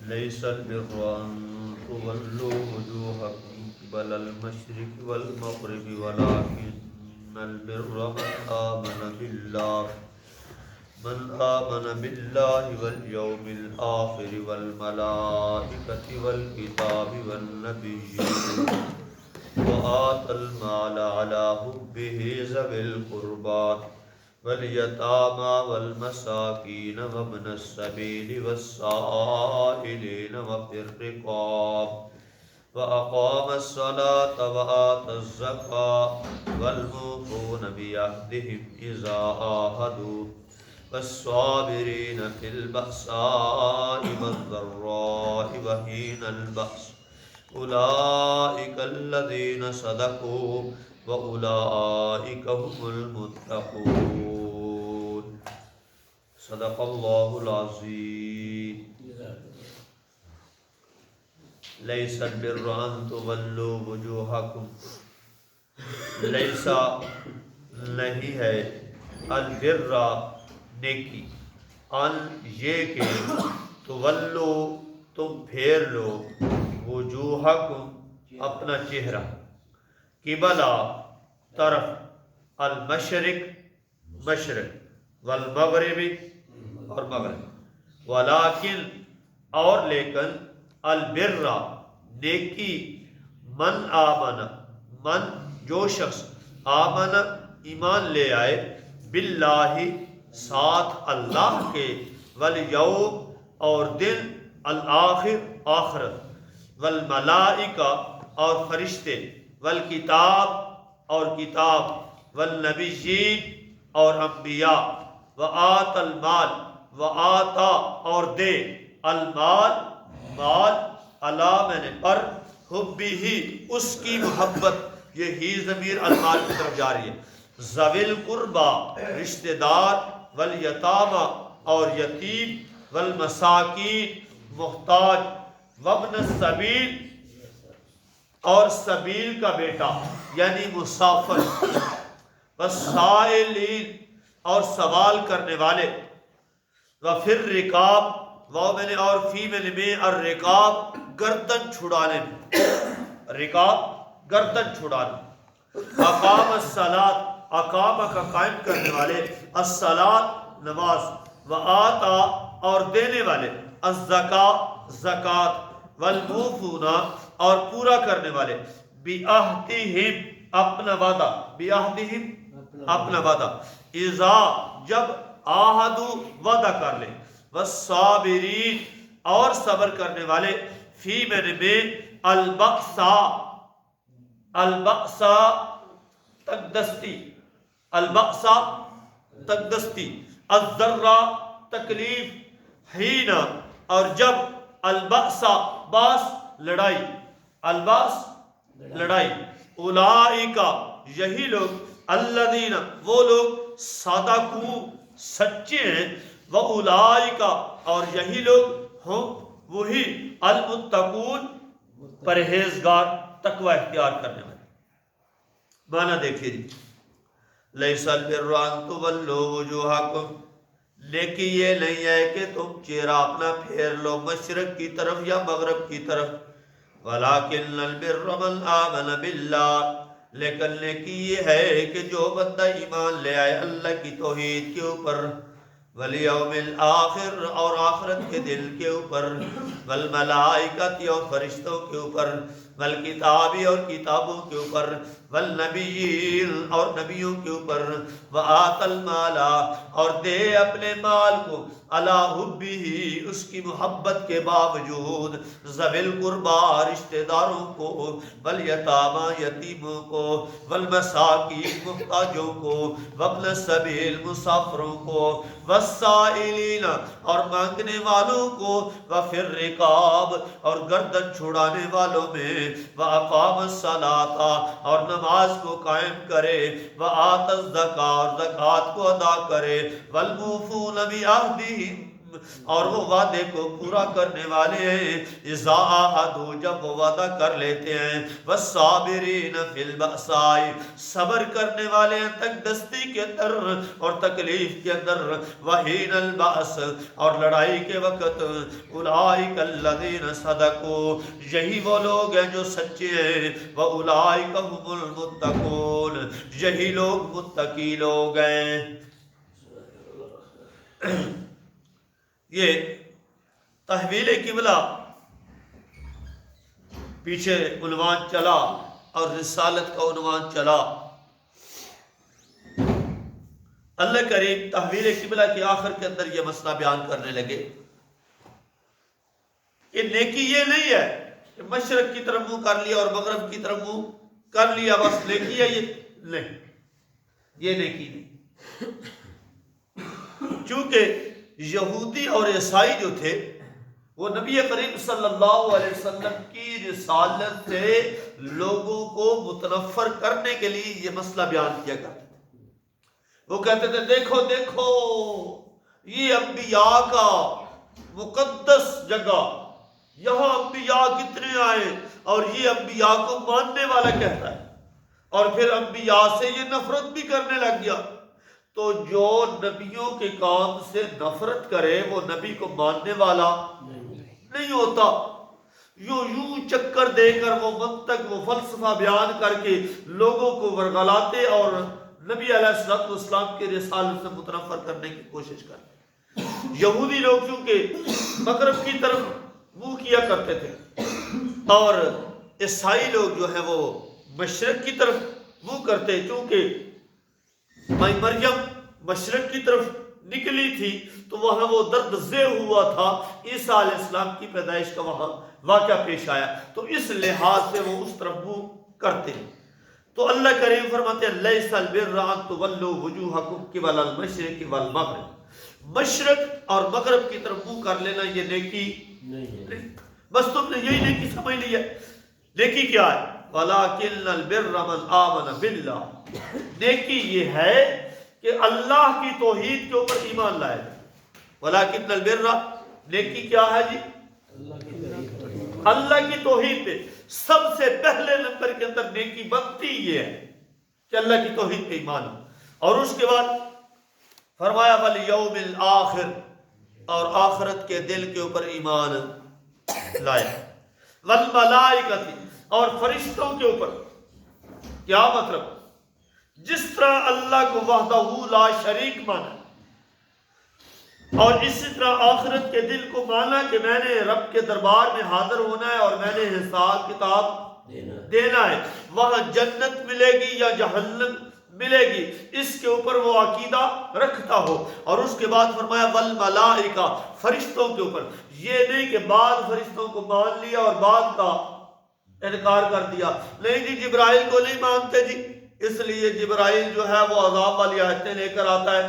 ليس البر أن تولوا وجوهكم قبل المشرق والمغرب ولكن البر من آمن بالله واليوم الآخر والملائكة والكتاب والنبيين وآتى المال على حبه ذوي القربى واليتامى والمساكين وابن السبيل والسائلين وفي الرقاب وأقام الصلاة وآتى الزكاة والموفون بعهدهم إذا عاهدوا والصابرين في البأساء والضراء وحين البأس أولئك الذين صدقوا وأولئك هم المتقون صدق الله العظيم ليس البر أن تولوا وجوهكم لیسا نہیں ہے البر نیکی ان یہ کہ تولو تم پھیر لو وجوہکم اپنا چہرہ قبلہ طرف المشرق مشرق والمغرب اور مغرب ولیکن اور لیکن البر نیکی من آمن من جو شخص آمن ایمان لے آئے باللہ ساتھ اللہ کے والیوم اور دن الآخر آخرت والملائکہ اور فرشتے والکتاب اور کتاب والنبیین اور انبیاء وآت المال وآتا اور دے المال مال اللہ میں نے پر حبی ہی اس کی محبت یہ ہی ضمیر المال کی طرف جاری ہے ذوی القربى رشتہ دار والیتامى اور یتیم والمساکین محتاج وابن السبیل اور سبیل کا بیٹا یعنی مسافر والسائلین اور سوال کرنے والے وفی الرقاب واو میں نے اور فی میں نے الرقاب گردن چھڑانے میں رقاب گردن چھڑانے اقام الصلاۃ اقام کا قائم کرنے والے الصلاۃ نماز وآتا اور دینے والے الزکاۃ زکوٰۃ والموفون اور پورا کرنے والے بعہدہم اپنا وعدہ بعہدہم اپنا وعدہ اذا جب عاہدوا وعدہ کر لیں والصابرین اور صبر کرنے والے فی میں البأسا البأسا تکدستی البأسا تکدستی الذرہ تکلیف حین اور جب البأسا باس لڑائی الباس لڑائی اولئک یہی لوگ الذین وہ لوگ صدقوا سچے ہیں وَأُولَئِكَ اور یہی لوگ ہوں وہی المتقون پرہیزگار تقوی اختیار کرنے والے معنی دیکھیے جی لیس البر ان تولوا وجوہکم لیکن یہ نہیں ہے کہ تم چہرہ اپنا پھیر لو مشرق کی طرف یا مغرب کی طرف ولیکن البر من آمن باللہ لیکن نیکی یہ ہے کہ جو بندہ ایمان لے آئے اللہ کی توحید کے اوپر والیوم الآخر اور آخرت کے دن کے اوپر والملائکۃ اور فرشتوں کے اوپر والکتابی اور کتابوں کے اوپر والنبیین اور نبیوں کے اوپر وآت المال اور دے اپنے مال کو علی حبہ اس کی محبت کے باوجود ذوی القربى رشتہ داروں کو والیتامى یتیموں کو والمساکین محتاجوں کو وابن السبیل مسافروں کو والسائلین اور مانگنے والوں کو وفی الرقاب اور گردن چھڑانے والوں میں وَأَقَامَ الصَّلَاةَ اور نماز کو قائم کرے وَآتَ الزَّكَاةَ اور زکوٰۃ کو ادا کرے وَالْمُوفُونَ بِعَہْدِهِمْ اور وہ وعدے کو پورا کرنے والے ہیں، اذا عاہدوا جب وہ وعدہ کر لیتے ہیں، والصابرین فی البأساء صبر کرنے والے ہیں تک دستی کے اندر اور تکلیف کے اندر، وحین البأس اور لڑائی کے وقت، اولئک الذین صدقوا یہی وہ لوگ ہیں جو سچے ہیں، واولئک هم المتقون یہی لوگ متقی لوگ ہیں۔ یہ تحویل قبلہ پیچھے عنوان چلا اور رسالت کا عنوان چلا۔ اللہ کریم تحویل قبلہ کے آخر کے اندر یہ مسئلہ بیان کرنے لگے کہ نیکی یہ نہیں ہے کہ مشرق کی طرف منہ کر لیا اور مغرب کی طرف منہ کر لیا بس نیکی ہے، یہ نہیں، یہ نیکی نہیں۔ چونکہ یہودی اور عیسائی جو تھے وہ نبی کریم صلی اللہ علیہ وسلم کی رسالت سے لوگوں کو متنفر کرنے کے لیے یہ مسئلہ بیان کیا کرتے تھے۔ وہ کہتے تھے دیکھو دیکھو یہ انبیاء کا مقدس جگہ، یہاں انبیاء کتنے آئے اور یہ انبیاء کو ماننے والا کہتا ہے، اور پھر انبیاء سے یہ نفرت بھی کرنے لگ گیا۔ تو جو نبیوں کے کام سے نفرت کرے وہ نبی کو ماننے والا نہیں ہوتا۔ یوں چکر دے کر وہ منطق وہ فلسفہ بیان کر کے لوگوں کو ورغلاتے اور نبی علیہ السلام کے رسالت سے متنفر کرنے کی کوشش کرتے۔ یہودی لوگ چونکہ مغرب کی طرف منہ کیا کرتے تھے اور عیسائی لوگ جو ہیں وہ مشرق کی طرف منہ کرتے، چونکہ مریم مشرق کی طرف نکلی تھی تو وہاں وہ درد ذیل ہوا تھا، عیسیٰ علیہ السلام کی پیدائش کا وہاں واقعہ پیش آیا، تو اس لحاظ سے وہ اس طرف منہ کرتے ہیں۔ تو اللہ کریم فرماتے ہیں لیس البر ان تولوا وجوہکم قبل المشرق والمغرب، مشرق اور مغرب کی طرف منہ کر لینا یہ نیکی نہیں، بس تم نے یہی نیکی سمجھ لی ہے۔ نیکی کیا ہے؟ وَلَٰكِنَّ الْبِرَّ مَنْ آمَنَ بِاللَّهِ، نیکی یہ ہے کہ اللہ کی توحید کے اوپر ایمان لائے۔ وَلَٰكِنَّ الْبِرَّ نیکی کیا ہے جی؟ اللہ کی توحید پہ سب سے پہلے نمبر کے اندر نیکی بنتی یہ ہے کہ اللہ کی توحید پہ ایمان ہو، اور اس کے بعد فرمایا وَالْيَوْمِ الْآخِرِ اور آخرت کے دل کے اوپر ایمان لائے، وَالْمَلَائِكَةِ اور فرشتوں کے اوپر۔ کیا مطلب؟ جس طرح اللہ کو وحدہ لا شریک مانا اور اسی طرح آخرت کے دل کو مانا کہ میں نے رب کے دربار میں حاضر ہونا ہے اور میں نے حساب کتاب دینا ہے، وہاں جنت ملے گی یا جہنم ملے گی، اس کے اوپر وہ عقیدہ رکھتا ہو۔ اور اس کے بعد فرمایا والملائکہ فرشتوں کے اوپر، یہ نہیں کہ بعض فرشتوں کو مان لیا اور بعض کا انکار کر دیا، نہیں جی جبرائیل کو نہیں مانتے جی اس لیے جبرائیل جو ہے وہ عذاب والی آیتیں لے کر آتا ہے،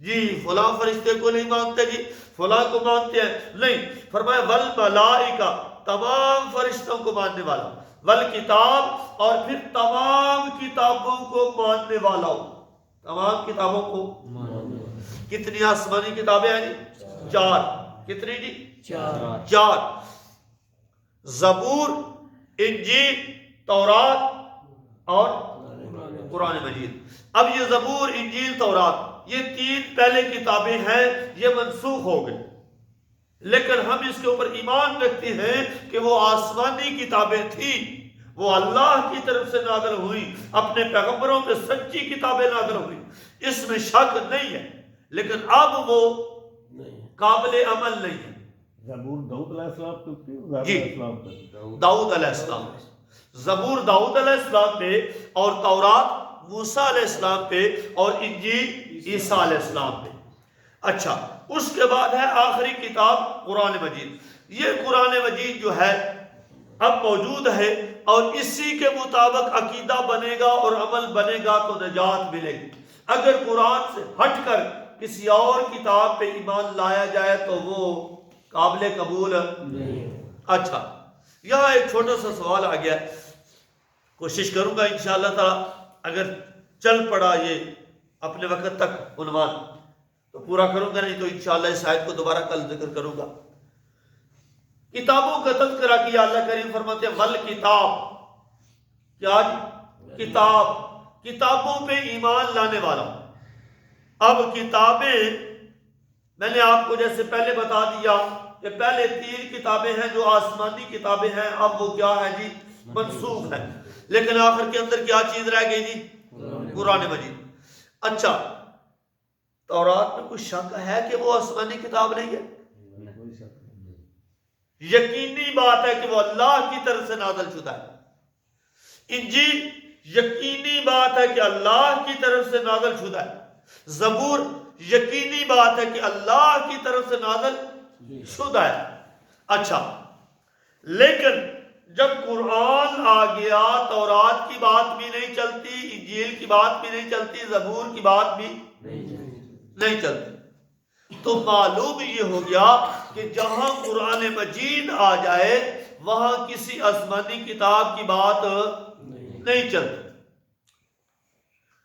جی فلاں فرشتے کو نہیں مانتے جی فلاں کو مانتے ہیں، نہیں، فرمایا والملائکہ تمام فرشتوں کو ماننے والا، والکتاب اور پھر تمام کتابوں کو ماننے والا ہو، تمام کتابوں کو ماننے والا۔ کتنی آسمانی کتابیں ہیں جی؟ 4۔ کتنی جی؟ 4۔ زبور، انجیل، تورات اور قرآن مجید۔ اب یہ زبور، انجیل، تورات یہ 3 پہلے کتابیں ہیں، یہ منسوخ ہو گئی، لیکن ہم اس کے اوپر ایمان رکھتے ہیں کہ وہ آسمانی کتابیں تھیں، وہ اللہ کی طرف سے نازل ہوئی، اپنے پیغمبروں پہ سچی کتابیں نازل ہوئی، اس میں شک نہیں ہے، لیکن اب وہ قابل عمل نہیں ہے۔ زبور داؤد علیہ السلام پہ، جی داؤد علیہ السلام، زبور داؤد علیہ السلام پہ، اور تورات موسیٰ علیہ السلام پہ، اور انجیل عیسیٰ علیہ السلام پہ۔ اچھا، اس کے بعد ہے آخری کتاب قرآن مجید۔ یہ قرآن مجید جو ہے اب موجود ہے، اور اسی کے مطابق عقیدہ بنے گا اور عمل بنے گا تو نجات ملے گی۔ اگر قرآن سے ہٹ کر کسی اور کتاب پہ ایمان لایا جائے تو وہ قابل قبول نہیں۔ اچھا، یہاں ایک چھوٹا سا سوال آ گیا، کوشش کروں گا انشاءاللہ تعالی اگر چل پڑا یہ اپنے وقت تک عنوان، تو پورا کروں گا، نہیں تو انشاءاللہ اس آیت کو دوبارہ کل ذکر کروں گا۔ کتابوں کا تذکرہ کیا، اللہ کریم فرماتے ہیں ول کتاب، کیا کتاب، کتابوں پہ ایمان لانے والا۔ اب کتابیں میں نے آپ کو جیسے پہلے بتا دیا کہ پہلے 3 کتابیں ہیں جو آسمانی کتابیں ہیں، اب وہ کیا ہے جی، منسوخ ہے، لیکن آخر کے اندر کیا چیز رہ گئی جی، قرآن مجید۔ اچھا، تورات میں کوئی شک ہے کہ وہ آسمانی کتاب نہیں ہے؟ یقینی بات ہے کہ وہ اللہ کی طرف سے نازل شدہ ہے۔ انجیل یقینی بات ہے کہ اللہ کی طرف سے نازل شدہ ہے۔ زبور یقینی بات ہے کہ اللہ کی طرف سے نازل شدہ ہے۔ اچھا، لیکن جب قرآن آ گیا، تورات کی بات بھی نہیں چلتی، انجیل کی بات بھی نہیں چلتی، زبور کی بات بھی نہیں چلتی، تو معلوم یہ ہو گیا کہ جہاں قرآن مجید آ جائے وہاں کسی آسمانی کتاب کی بات نہیں چلتی۔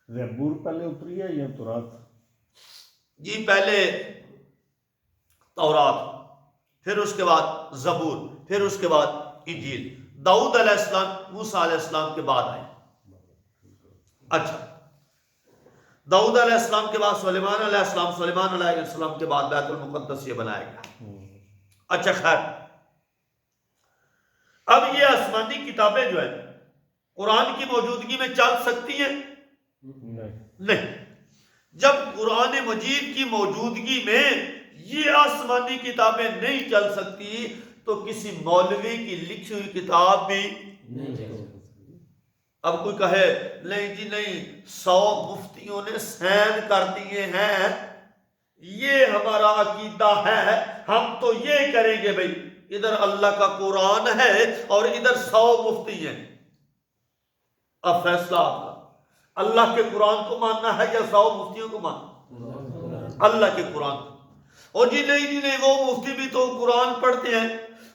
زبور پہلے اتری ہے یا تورات؟ جی پہلے تورات، پھر اس کے بعد زبور، پھر اس کے بعد انجیل۔ داؤد علیہ السلام موسیٰ علیہ السلام کے بعد آئے۔ اچھا، داؤد علیہ السلام کے بعد سلیمان علیہ السلام، سلیمان علیہ السلام کے بعد بیت المقدس یہ بنایا گیا۔ اچھا خیر، اب یہ آسمانی کتابیں جو ہیں قرآن کی موجودگی میں چل سکتی ہیں؟ نہیں۔ جب قرآن مجید کی موجودگی میں یہ آسمانی کتابیں نہیں چل سکتی تو کسی مولوی کی لکھی ہوئی کتاب بھی نہیں چل سکتی۔ اب کوئی کہے نہیں جی نہیں، 100 مفتیوں نے سین کر دیے ہیں، یہ ہمارا عقیدہ ہے، ہم تو یہ کریں گے بھائی، ادھر اللہ کا قرآن ہے اور ادھر 100 مفتی ہیں، اب فیصلہ آپ کا، اللہ کے قرآن کو ماننا ہے یا 100 مفتیوں کو ماننا؟ اللہ کے قرآن کو۔ اور جی نہیں وہ مفتی بھی تو قرآن پڑھتے ہیں۔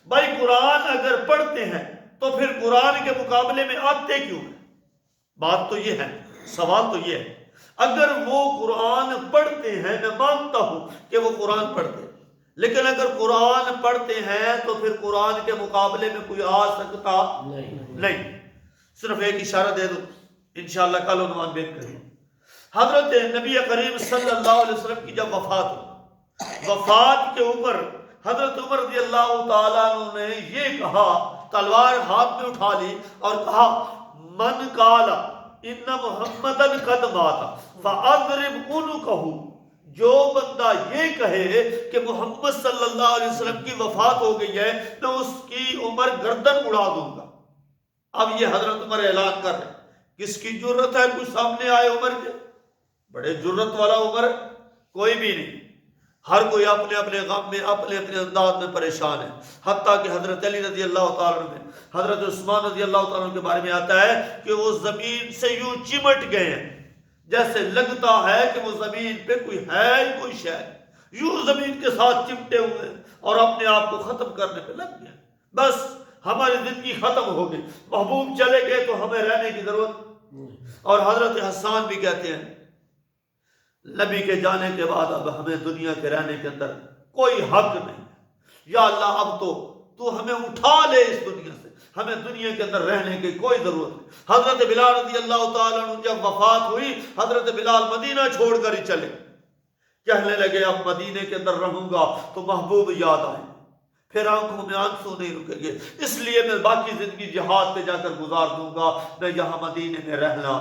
بھائی قرآن اگر پڑھتے ہیں تو پھر قرآن کے مقابلے میں آتے کیوں ہیں؟ بات تو یہ ہے، سوال تو یہ ہے، اگر وہ قرآن پڑھتے ہیں، میں مانتا ہوں کہ وہ قرآن پڑھتے ہیں، لیکن اگر قرآن پڑھتے ہیں تو پھر قرآن کے مقابلے میں کوئی آ سکتا نہیں۔ صرف ایک اشارہ دے دو، انشاءاللہ کل عنوان بیک کریں۔ حضرت نبی کریم صلی اللہ علیہ وسلم کی جب وفات ہوئی، وفات کے اوپر حضرت عمر رضی اللہ تعالیٰ عنہ نے یہ کہا، تلوار ہاتھ میں اٹھا لی اور کہا من قال ان محمدًا قد مات فاضرب عنقہ، جو بندہ یہ کہے کہ محمد صلی اللہ علیہ وسلم کی وفات ہو گئی ہے میں اس کی عمر گردن اڑا دوں گا۔ اب یہ حضرت عمر اعلان کر رہے ہیں، کس کی جرت ہے کوئی سامنے آئے عمر کے؟ بڑے جرت والا عمر کوئی بھی نہیں، ہر کوئی اپنے اپنے غم میں اپنے اپنے انداز میں پریشان ہے، حتیٰ کہ حضرت علی رضی اللہ تعالیٰ عنہ، حضرت عثمان رضی اللہ تعالیٰ عنہ کے بارے میں آتا ہے کہ وہ زمین سے یوں چمٹ گئے ہیں جیسے لگتا ہے کہ وہ زمین پہ کوئی ہے ہی کوئی شے، یوں زمین کے ساتھ چمٹے ہوئے اور اپنے آپ کو ختم کرنے پہ لگ گئے، بس ہماری زندگی ختم ہو گئی، محبوب چلے گئے تو ہمیں رہنے کی ضرورت۔ اور حضرت حسان بھی کہتے ہیں نبی کے جانے کے بعد اب ہمیں دنیا کے رہنے کے اندر کوئی حق نہیں، یا اللہ اب تو ہمیں اٹھا لے اس دنیا سے، ہمیں دنیا کے اندر رہنے کی کوئی ضرورت نہیں۔ حضرت بلال رضی اللہ تعالیٰ عنہ جب وفات ہوئی، حضرت بلال مدینہ چھوڑ کر ہی چلے، کہنے لگے اب مدینے کے اندر رہوں گا تو محبوب یاد آئے، پھر آنکھوں میں آنسو نہیں رکیں گے، اس لیے میں باقی زندگی جہاد پہ جا کر گزار دوں گا، میں یہاں مدینے میں رہنا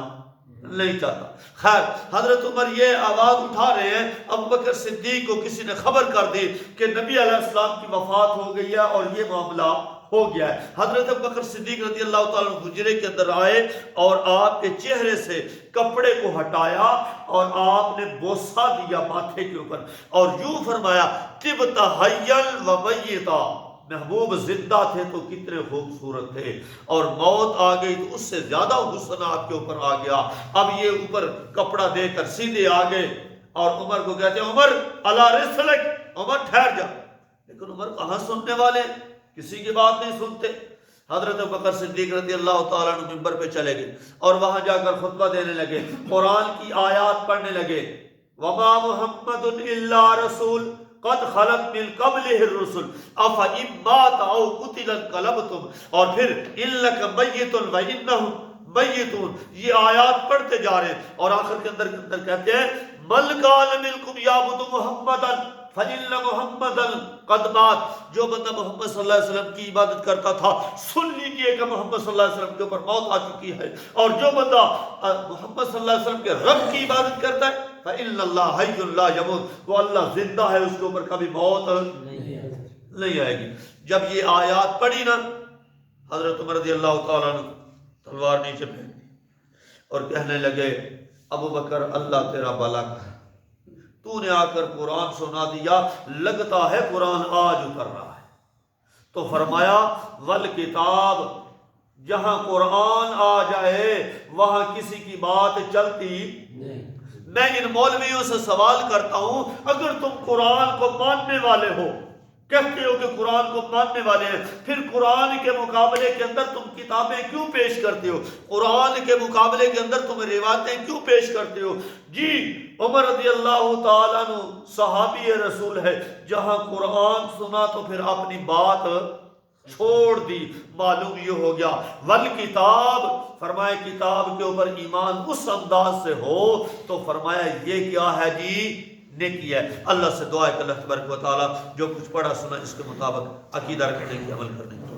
نہیں چاہتا۔ خیر، حضرت عمر یہ آواز اٹھا رہے ہیں، ابو بکر صدیق کو کسی نے خبر کر دی کہ نبی علیہ السلام کی وفات ہو گئی ہے اور یہ معاملہ ہو گیا ہے۔ حضرت ابو بکر صدیق رضی اللہ تعالیٰ عنہ حجرے کے اندر آئے اور آپ کے چہرے سے کپڑے کو ہٹایا اور آپ نے بوسہ دیا ماتھے کے اوپر اور یوں فرمایا طبت حیا و میتا، محبوب زندہ تھے تو کتنے خوبصورت تھے اور موت آ گئی تو اس سے زیادہ حسن آپ کے اوپر آ گیا۔ اب یہ اوپر کپڑا دے کر سیدھے آ گئے اور عمر کو کہتے ہیں عمر علی رسلک، عمر ٹھہر جا، لیکن عمر کہاں سننے والے، کسی کی بات نہیں سنتے۔ حضرت ابوبکر صدیق رضی اللہ تعالیٰ عنہ منبر پہ چلے گئے اور وہاں جا کر خطبہ دینے لگے، قرآن کی آیات پڑھنے لگے، وما محمد الا رسول قد خلت من قبلہ الرسل افإن مات او قتل انقلبتم، اور پھر انک میت وانہم میتون، یہ آیات پڑھتے جا رہے ہیں اور آخر کے اندر کہتے ہیں من کان منکم یعبد محمدا فإن محمدا قد مات، جو بندہ محمد صلی اللہ علیہ وسلم کی عبادت کرتا تھا سن لیجئے کہ محمد صلی اللہ علیہ وسلم کے اوپر موت آ چکی ہے، اور جو بندہ محمد صلی اللہ علیہ وسلم کے رب کی عبادت کرتا ہے فإن اللہ حی لا یموت، وہ اللہ زندہ ہے، اس کے اوپر کبھی موت نہیں آئے گی۔ جب یہ آیات پڑھی نا، حضرت عمر رضی اللہ تعالیٰ عنہ تلوار نیچے پھینک دی اور کہنے لگے ابو بکر اللہ تیرا بھلا کر، تو نے آ کر قرآن سنا دیا، لگتا ہے قرآن آج اتر رہا ہے۔ تو فرمایا والکتاب، جہاں قرآن آ جائے وہاں کسی کی بات چلتی نہیں۔ میں ان مولویوں سے سوال کرتا ہوں، اگر تم قرآن کو ماننے والے ہو، کہتے ہو کہ قرآن کو ماننے والے ہیں، پھر قرآن کے مقابلے کے اندر تم کتابیں کیوں پیش کرتے ہو؟ قرآن کے مقابلے کے اندر تم روایتیں کیوں پیش کرتے ہو؟ جی عمر رضی اللہ تعالیٰ عنہ صحابی رسول ہے، جہاں قرآن سنا تو پھر اپنی بات چھوڑ دی۔ معلوم یہ ہو گیا والکتاب، فرمایا کتاب کے اوپر ایمان اس انداز سے ہو تو فرمایا یہ کیا ہے جی، نیکی ہے۔ اللہ سے دعا ہے کہ اللہ تبارک و تعالیٰ جو کچھ پڑھا سنا اس کے مطابق عقیدہ رکھنے کی عمل کرنے کی